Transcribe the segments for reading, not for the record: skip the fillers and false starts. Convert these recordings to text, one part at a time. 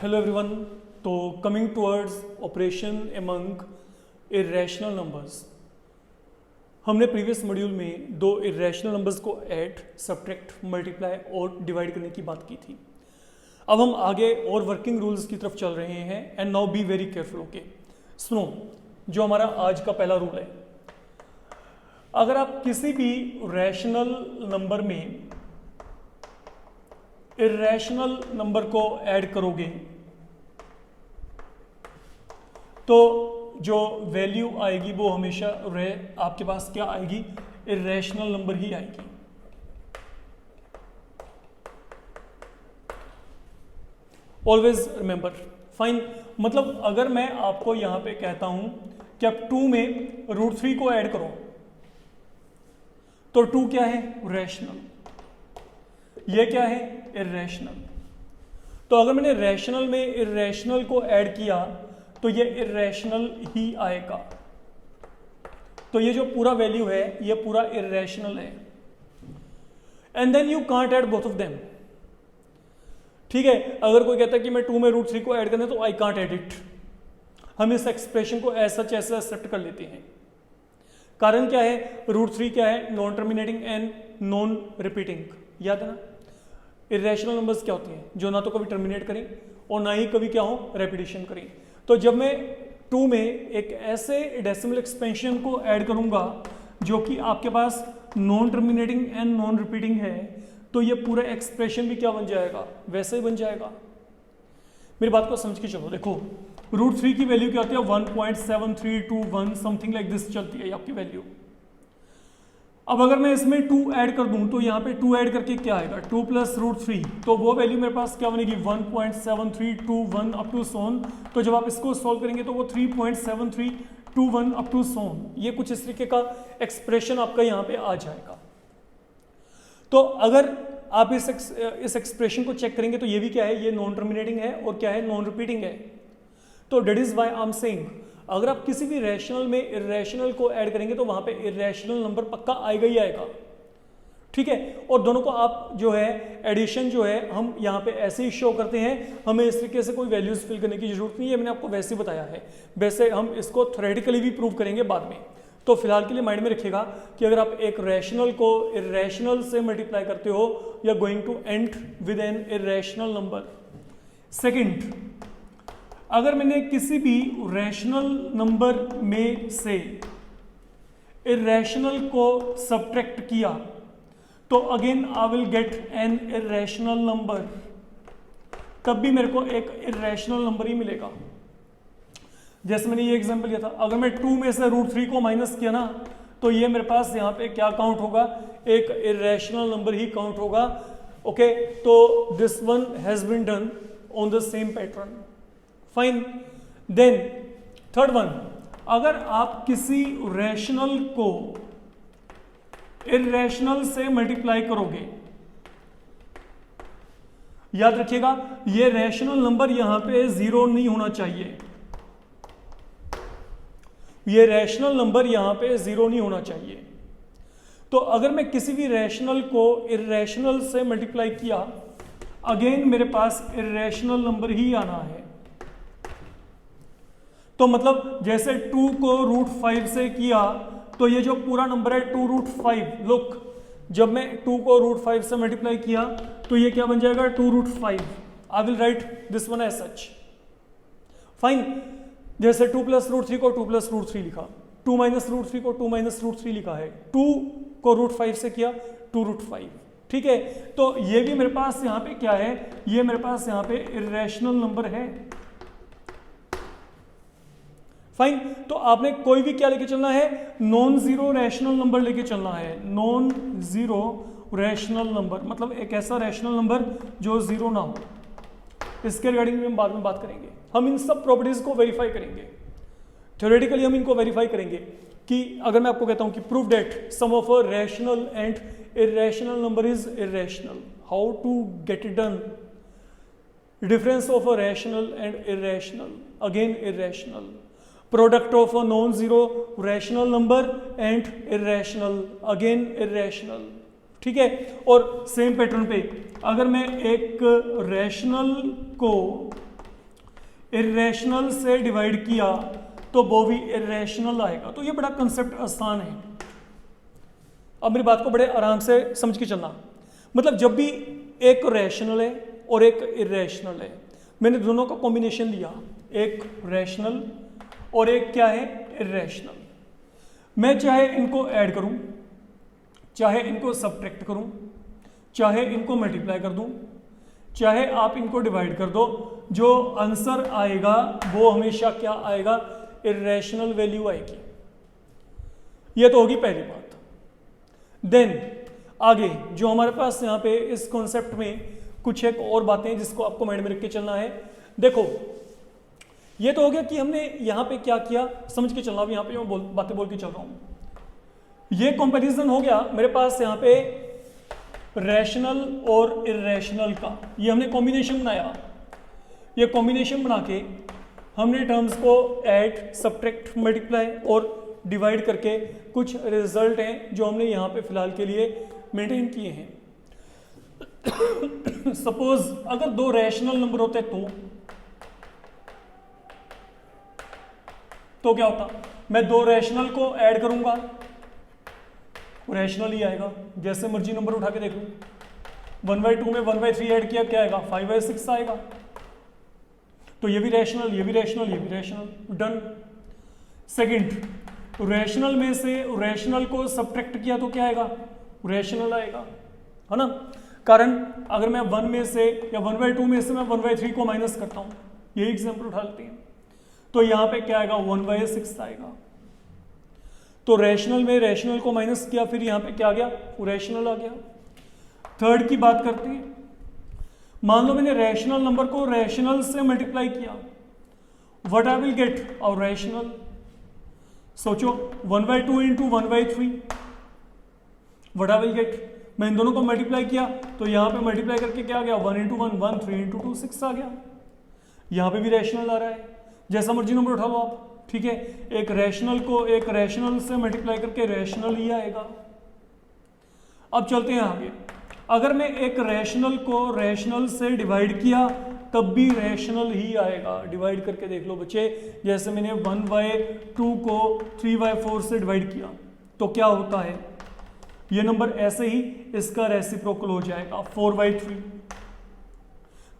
Hello everyone. तो coming towards operation among irrational numbers, हमने previous module में दो इरेशनल नंबर्स को ऐड, सब्ट्रैक्ट, मल्टीप्लाई और डिवाइड करने की बात की थी। अब हम आगे और वर्किंग रूल्स की तरफ चल रहे हैं। And now be very careful. Okay, सुनो, जो हमारा आज का पहला रूल है, अगर आप किसी भी रैशनल नंबर में इरेशनल नंबर को ऐड करोगे तो जो वैल्यू आएगी वो हमेशा आपके पास क्या आएगी, इरेशनल नंबर ही आएगी। Always remember, fine. मतलब अगर मैं आपको यहां पे कहता हूं कि आप 2 में √3 को ऐड करो तो 2 क्या है, रैशनल, ये क्या है, इरेशनल। तो अगर मैंने रैशनल में इरेशनल को ऐड किया तो ये इरेशनल ही आएगा। तो ये जो पूरा वैल्यू है ये पूरा इरेशनल है। And then you can't add both of them. ठीक है, अगर कोई कहता है कि मैं 2 में √3 को ऐड करना तो आई कांट ऐड इट। हम इस एक्सप्रेशन को ऐसा ऐसा एक्सेप्ट कर लेते हैं। कारण क्या है, √3 क्या है, non terminating and non repeating. याद है ना, इरेशनल नंबर्स क्या होते हैं, जो ना तो कभी टर्मिनेट करें और ना ही कभी क्या हो, रेपिटेशन करें। तो जब मैं 2 में एक ऐसे डेसिमल एक्सपेंशन को ऐड करूंगा जो कि आपके पास non terminating and non repeating है, तो ये पूरा एक्सप्रेशन भी क्या बन जाएगा, वैसे ही बन जाएगा। मेरी बात को समझ के चलो। देखो, √3 की वैल्यू क्या होती है, 1.7321 समथिंग लाइक दिस चलती है आपकी वैल्यू। अब अगर मैं इसमें 2 ऐड कर दूं तो यहाँ पे 2 ऐड करके क्या आएगा, 2 + √3, तो वो वैल्यू मेरे पास क्या बनेगी, 1.7321 अप टू सोन। तो जब आप इसको सॉल्व करेंगे तो वो 3.7321 अप टू सोन, ये कुछ इस तरीके का एक्सप्रेशन आपका यहाँ पे आ जाएगा। तो अगर आप इस एक्सप्रेशन को चेक करेंगे तो ये भी क्या है, ये नॉन टर्मिनेटिंग है और क्या है, नॉन रिपीटिंग है। तो that is why I am saying, अगर आप किसी भी रैशनल में इरेशनल को ऐड करेंगे तो वहां पे इरेशनल नंबर पक्का आएगा ही आएगा। ठीक है, और दोनों को आप जो है एडिशन जो है हम यहाँ पे ऐसे ही शो करते हैं। हमें इस तरीके से कोई वैल्यूज फिल करने की जरूरत नहीं है, मैंने आपको वैसे ही बताया है। वैसे हम इसको थ्योरेटिकली भी प्रूव करेंगे बाद में। तो फिलहाल के लिए माइंड में रखिएगा कि अगर आप एक रैशनल को इरेशनल से मल्टीप्लाई करते हो, you are going to end with an irrational number. Second, अगर मैंने किसी भी रैशनल नंबर में से इरेशनल को सब्ट्रैक्ट किया तो again I will get an irrational number. तब भी मेरे को एक इरेशनल नंबर ही मिलेगा। जैसे मैंने ये एग्जांपल लिया था, अगर मैं 2 में से √3 को माइनस किया ना तो ये मेरे पास यहाँ पे क्या काउंट होगा, एक इरेशनल नंबर ही काउंट होगा। ओके, तो this one has been done on the same pattern. Fine. Then third one, अगर आप किसी रैशनल को इरेशनल से मल्टीप्लाई करोगे, याद रखिएगा ये रैशनल नंबर यहां पे 0 नहीं होना चाहिए। ये रैशनल नंबर यहां पे 0 नहीं होना चाहिए। तो अगर मैं किसी भी रैशनल को इरेशनल से मल्टीप्लाई किया, अगेन मेरे पास इरेशनल नंबर ही आना है। तो मतलब जैसे 2 को √5 से किया तो ये जो पूरा नंबर है 2√5, लुक, जब मैं 2 को √5 से मल्टीप्लाई किया तो ये क्या बन जाएगा, 2√5। I will write this one as such. Fine. जैसे 2 + √3 को 2 + √3 लिखा, 2 - √3 को 2 - √3 लिखा है, 2 को √5 से किया 2√5। ठीक है, तो ये भी मेरे पास यहाँ पे क्या है, ये मेरे पास यहाँ पे इरेशनल नंबर है। फाइन। तो आपने कोई भी क्या लेके चलना है, नॉन जीरो रैशनल नंबर लेके चलना है। नॉन जीरो रैशनल नंबर मतलब एक ऐसा रैशनल नंबर जो 0 ना हो। इसके रिगार्डिंग में हम बाद में बात करेंगे। हम इन सब प्रॉपर्टीज को वेरीफाई करेंगे, थ्योरेटिकली हम इनको वेरीफाई करेंगे कि अगर मैं आपको कहता हूं कि prove that sum of a rational and irrational number is irrational, how to get it done, difference of a rational and irrational, again irrational, product of a non zero rational number and irrational, again irrational. ठीक है, और same pattern पे अगर मैं एक rational को irrational से divide किया तो वो भी इरेशनल आएगा। तो ये बड़ा कंसेप्ट आसान है। अब मेरी बात को बड़े आराम से समझ के चलना। मतलब जब भी एक रैशनल है और एक इरेशनल है, मैंने दोनों का कॉम्बिनेशन लिया, एक रैशनल और एक क्या है, इरेशनल। मैं चाहे इनको ऐड करूं, चाहे इनको सब्ट्रैक्ट करूं, चाहे इनको मल्टीप्लाई कर दूं, चाहे आप इनको डिवाइड कर दो, जो आंसर आएगा वो हमेशा क्या आएगा, इरेशनल वैल्यू आएगी। ये तो होगी पहली बात। देन आगे जो हमारे पास यहाँ पे इस कॉन्सेप्ट में कुछ एक और बातें जिसको आपको माइंड में रख के चलना है। देखो ये तो हो गया कि हमने यहाँ पे क्या किया, समझ के चलना। अब यहाँ पे मैं बातें बोल के चल रहा हूँ। ये कंपैरिजन हो गया मेरे पास यहाँ पे रैशनल और इरेशनल का, ये हमने कॉम्बिनेशन बनाया। ये कॉम्बिनेशन बना के हमने टर्म्स को ऐड, सब्ट्रैक्ट, मल्टीप्लाई और डिवाइड करके कुछ रिजल्ट हैं जो हमने यहाँ पे फिलहाल के लिए मेंटेन किए हैं। सपोज अगर दो रैशनल नंबर होते तो क्या होता, मैं दो रैशनल को ऐड करूंगा, रैशनल ही आएगा। जैसे मर्जी नंबर उठा के देख लो, 1/2 में 1/3 ऐड किया, क्या आएगा, 5/6 आएगा। तो ये भी रैशनल, ये भी रैशनल, ये भी रैशनल, डन। सेकंड, रैशनल में से रैशनल को सब्ट्रैक्ट किया तो क्या आएगा, रैशनल आएगा, है ना। कारण अगर मैं 1 में से या 1/2 में से मैं 1/3 को माइनस करता हूं, यही एग्जांपल उठा लेते हैं, तो यहां पे क्या आएगा, 1/6 आएगा। तो रैशनल में रैशनल को माइनस किया, फिर यहां पे क्या आ गया, रैशनल आ गया। थर्ड की बात करते हैं। मान लो मैंने रैशनल नंबर को रैशनल से मल्टीप्लाई किया, व्हाट आई विल गेट, और रैशनल। सोचो 1/2 into 1/3, what I will get. मैं इन दोनों को मल्टीप्लाई किया तो यहां पे मल्टीप्लाई करके क्या आ गया, 1 इंटू 1 1, 3 इंटू 2 6 आ गया। यहां पे भी रैशनल आ रहा है, जैसा मर्जी नंबर उठा लो आप, ठीक है। एक रैशनल को एक रैशनल से मल्टीप्लाई करके रैशनल ही आएगा। अब चलते हैं आगे। अगर मैं एक रैशनल को रैशनल से डिवाइड किया तब भी रैशनल ही आएगा। डिवाइड करके देख लो बच्चे, जैसे मैंने 1/2 को 3/4 से डिवाइड किया तो क्या होता है, ये नंबर ऐसे ही इसका रेसिप्रोकल हो जाएगा 4/3।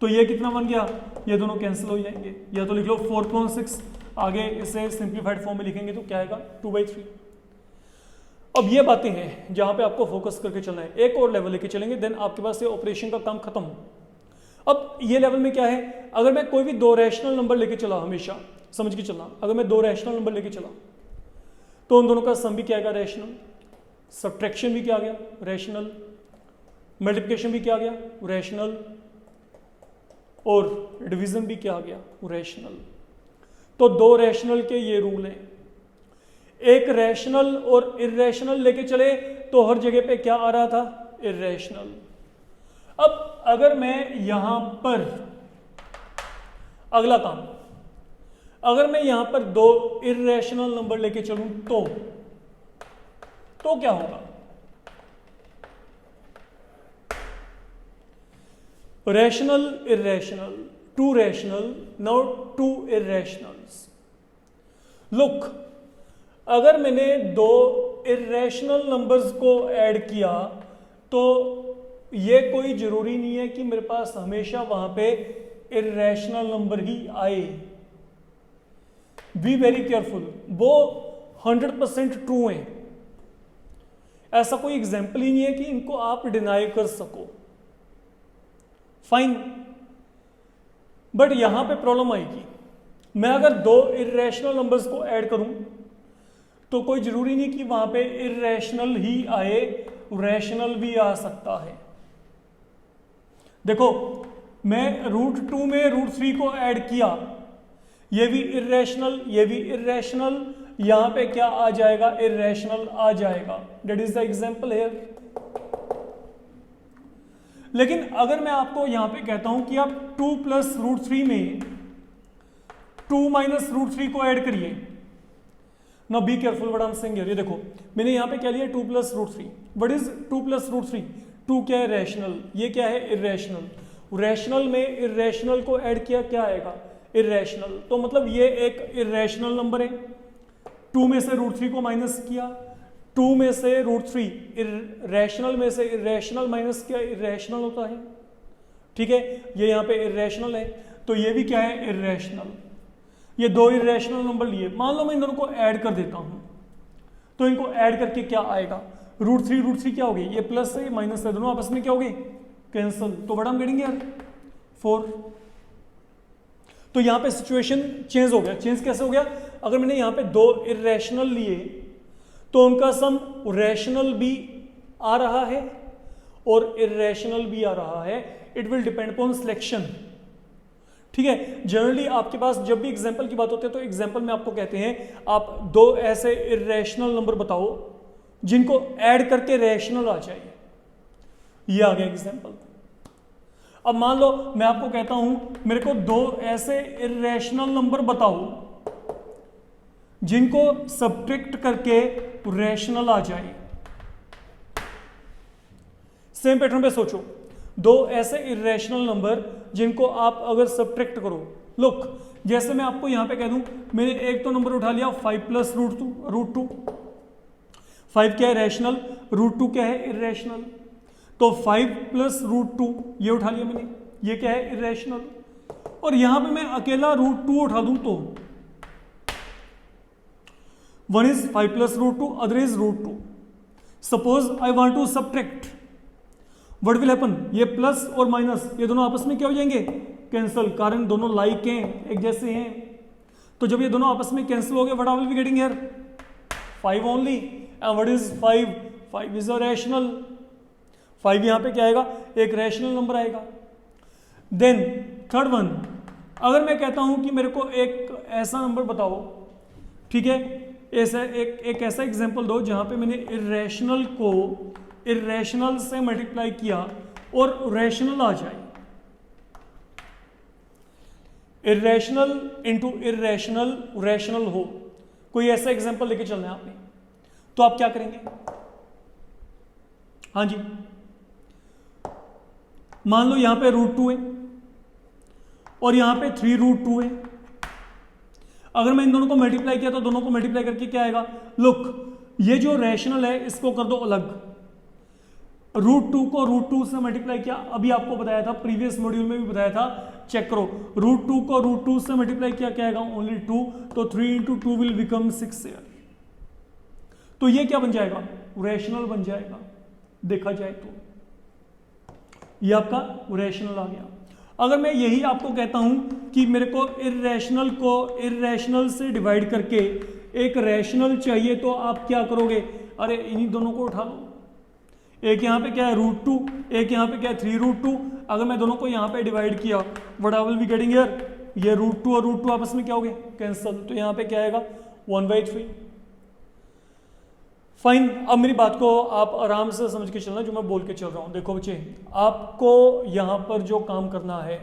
तो ये कितना बन गया, ये दोनों कैंसिल हो जाएंगे, या तो लिख लो 4/6, आगे इसे सिंप्लीफाइड फॉर्म में लिखेंगे तो क्या आएगा, 2/3। अब ये बातें हैं जहां पे आपको फोकस करके चलना है। एक और लेवल लेके चलेंगे, देन आपके पास ये ऑपरेशन का काम खत्म। अब ये लेवल में क्या है, अगर मैं कोई भी दो रैशनल नंबर लेके चला, हमेशा समझ के चलना, अगर मैं दो रैशनल नंबर लेके चला तो उन दोनों का सम भी क्या आएगा, रैशनल। सब्ट्रैक्शन भी क्या आ गया, रैशनल। मल्टीप्लिकेशन भी क्या आ गया, रैशनल। और डिवीजन भी क्या आ गया, रैशनल। तो दो रैशनल के ये रूल हैं। एक रैशनल और इरेशनल लेके चले तो हर जगह पे क्या आ रहा था, इरेशनल। अब अगर मैं यहां पर अगला काम, अगर मैं यहां पर दो इरेशनल नंबर लेके चलूं तो क्या होगा, rational irrational, two rational, now two irrationals. Look, अगर मैंने दो इरेशनल नंबर्स को ऐड किया तो ये कोई जरूरी नहीं है कि मेरे पास हमेशा वहां पे इरेशनल नंबर ही आए। बी वेरी केयरफुल, वो 100% ट्रू है, ऐसा कोई एग्जाम्पल ही नहीं है कि इनको आप डिनाई कर सको, फाइन। बट यहां पे प्रॉब्लम आएगी, मैं अगर दो इरेशनल नंबर्स को ऐड करूं तो कोई जरूरी नहीं कि वहां पे इरेशनल ही आए, रैशनल भी आ सकता है। देखो मैं √2 में √3 को ऐड किया, ये भी इरेशनल, ये भी इरेशनल, यहां पे क्या आ जाएगा, इरेशनल आ जाएगा। That is the example here. लेकिन अगर मैं आपको यहां पे कहता हूं कि आप 2 + √3 में 2 - √3 को ऐड करिए, ना be careful what I am saying here. ये देखो मैंने यहां पे क्या लिया, 2 + √3। What is 2 + √3? 2 क्या है, रैशनल, ये क्या है, इरेशनल। रैशनल में इरेशनल को ऐड किया, क्या आएगा, इरेशनल, तो मतलब ये एक इरेशनल नंबर है। 2 में से √3 को माइनस किया, 2 में से √3, इरेशनल में से इरेशनल माइनस किया, इरेशनल होता है। ठीक है, ये यहाँ पे इरेशनल है, तो ये भी क्या है, इरेशनल। ये दो इरेशनल नंबर लिए, मान लो मैं इन दोनों को ऐड कर देता हूं, तो इनको ऐड करके क्या आएगा, √3 क्या होगी, ये प्लस है माइनस है, दोनों आपस में क्या हो गए, कैंसल। तो बड़ा हम करेंगे यार 4। तो यहां पे सिचुएशन चेंज हो गया। चेंज कैसे हो गया, अगर मैंने यहां पे दो इरेशनल लिए तो उनका सम रैशनल भी आ रहा है और इरेशनल भी आ रहा है। It will depend upon selection. ठीक है, जनरली आपके पास जब भी एग्जांपल की बात होती है तो एग्जांपल में आपको कहते हैं आप दो ऐसे इरेशनल नंबर बताओ जिनको ऐड करके रैशनल आ जाए। ये आ गया एग्जांपल। अब मान लो मैं आपको कहता हूं मेरे को दो ऐसे इरेशनल नंबर बताओ जिनको सब्ट्रैक्ट करके रैशनल आ जाए। सेम पैटर्न पे सोचो, दो ऐसे इरेशनल नंबर जिनको आप अगर सब्ट्रैक्ट करो, लुक जैसे मैं आपको यहां पे कह दूं मैंने एक तो नंबर उठा लिया 5 + √2, 5 क्या है रैशनल, √2 क्या है इरेशनल, तो 5 + √2 ये उठा लिया मैंने, ये क्या है इरेशनल। और यहां पे मैं अकेला √2 उठा दूं तो one is 5 + √2, other is √2. Suppose I want to subtract. What will happen? ये प्लस और माइनस ये दोनों आपस में क्या हो जाएंगे, कैंसिल, कारण दोनों लाइक हैं, एक जैसे हैं। तो जब ये दोनों आपस में कैंसिल हो गए, what I will be getting here? 5 only. And what is 5? 5 is a rational. 5 यहाँ पे क्या आएगा, एक रैशनल नंबर आएगा। देन थर्ड वन, अगर मैं कहता हूं कि मेरे को एक ऐसा नंबर बताओ, ठीक है, ऐसा एक ऐसा एग्जांपल दो जहां पे मैंने इरेशनल को इरेशनल से मल्टीप्लाई किया और रैशनल आ जाए। इरेशनल इंटू इरेशनल रैशनल हो, कोई ऐसा एग्जांपल लेके चलना है आपने, तो आप क्या करेंगे। हाँ जी, मान लो यहां पे √2 है और यहां पे 3√2 है। अगर मैं इन दोनों को मल्टीप्लाई किया तो दोनों को मल्टीप्लाई करके क्या आएगा, लुक ये जो रैशनल है इसको कर दो अलग, √2 को √2 से मल्टीप्लाई किया, अभी आपको बताया था प्रीवियस मॉड्यूल में भी बताया था, चेक करो, √2 को √2 से मल्टीप्लाई किया क्या आएगा, ओनली 2, तो 3 × 2 विल बिकम 6 ईयर। तो ये क्या बन जाएगा, रैशनल बन जाएगा। देखा जाए तो ये आपका रैशनल आ गया। अगर मैं यही आपको कहता हूं कि मेरे को इरेशनल से डिवाइड करके एक रैशनल चाहिए, तो आप क्या करोगे, अरे इन्हीं दोनों को उठा लो, एक यहाँ पे क्या है √2, एक यहाँ पे क्या है 3√2। अगर मैं दोनों को यहाँ पे डिवाइड किया, what I will be getting here, ये √2 और √2 आपस में क्या हो गए, कैंसिल, तो यहाँ पे क्या आएगा 1/3। फाइन, अब मेरी बात को आप आराम से समझ के चलना जो मैं बोल के चल रहा हूं। देखो बच्चे, आपको यहां पर जो काम करना है,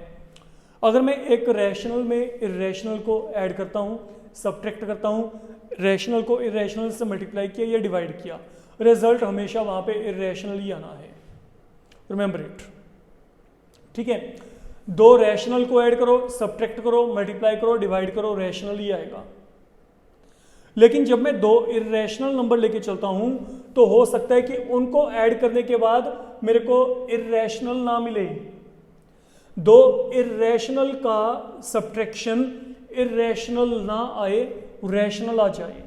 अगर मैं एक रैशनल में इरेशनल को ऐड करता हूं, सब्ट्रैक्ट करता हूं, रैशनल को इरेशनल से मल्टीप्लाई किया या डिवाइड किया, रिजल्ट हमेशा वहां पे इरेशनल ही आना है, रिमेंबर इट। ठीक है, दो रैशनल को ऐड करो, सब्ट्रैक्ट करो, मल्टीप्लाई करो, डिवाइड करो, रैशनल ही आएगा। लेकिन जब मैं दो इरेशनल नंबर लेके चलता हूं तो हो सकता है कि उनको ऐड करने के बाद मेरे को इरेशनल ना मिले। दो इरेशनल का सब्ट्रैक्शन इरेशनल ना आए, रैशनल आ जाए।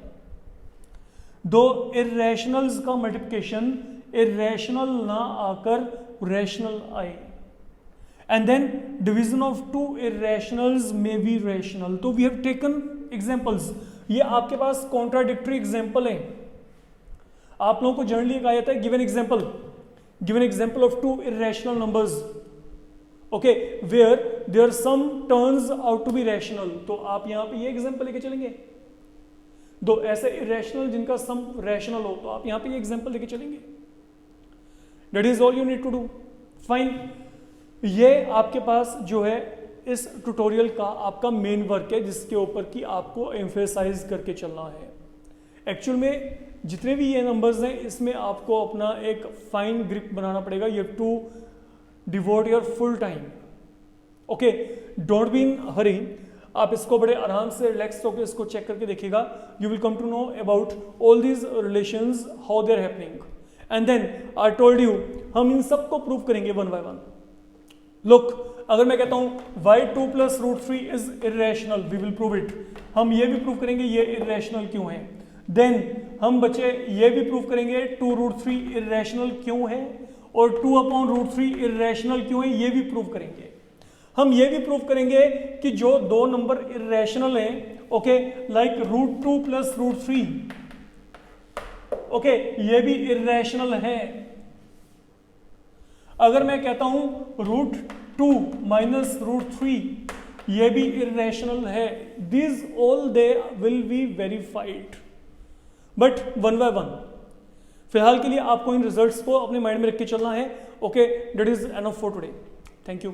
दो इरेशनल्स का मल्टीप्लिकेशन इरेशनल ना आकर रैशनल आए। And then division of two irrationals may be rational. तो वी हैव टेकन एग्जांपल्स। ये आपके पास कॉन्ट्राडिक्टरी एग्जांपल है। आप लोगों को जनरली कहा जाता है given example of two irrational numbers, okay, where their sum turns out to be rational. तो आप यहां पे ये एग्जांपल लेके चलेंगे, दो ऐसे इरेशनल जिनका सम रैशनल हो, तो आप यहां पे ये एग्जांपल लेके चलेंगे। That is all you need to do. Fine, ये आपके पास जो है इस ट्यूटोरियल का आपका मेन वर्क है, जिसके ऊपर कि आपको एम्फेसाइज करके चलना है। एक्चुअल में जितने भी ये नंबर्स हैं, इसमें आपको अपना एक फाइन ग्रिप बनाना पड़ेगा। You have to devote your full time, okay, don't be in hurry. आप इसको बड़े आराम से रिलैक्स होकर इसको चेक करके देखिएगा, you will come to know about all these relations how they are happening, and then I told you हम इन सब को प्रूव करेंगे वन बाय वन। लुक, अगर मैं कहता हूं y2 plus root three is irrational, we will prove it, हम ये भी प्रूव करेंगे ये इरेशनल क्यों है। देन हम बच्चे ये भी प्रूव करेंगे 2 रूट थ्री इरेशनल क्यों है, और 2 अपॉन रूट थ्री इरेशनल क्यों है, ये भी प्रूव करेंगे। हम ये भी प्रूव करेंगे कि जो दो नंबर इरेशनल हैं, okay, like root 2 plus root three, okay, ये भी इरेशनल है। अगर मैं कहता हूं रूट 2 माइनस रूट थ्री, ये भी इरेशनल है। This all they will be verified, but one by one. फिलहाल के लिए आपको इन रिजल्ट्स को अपने माइंड में रख के चलना है, okay, that is enough for today. Thank you.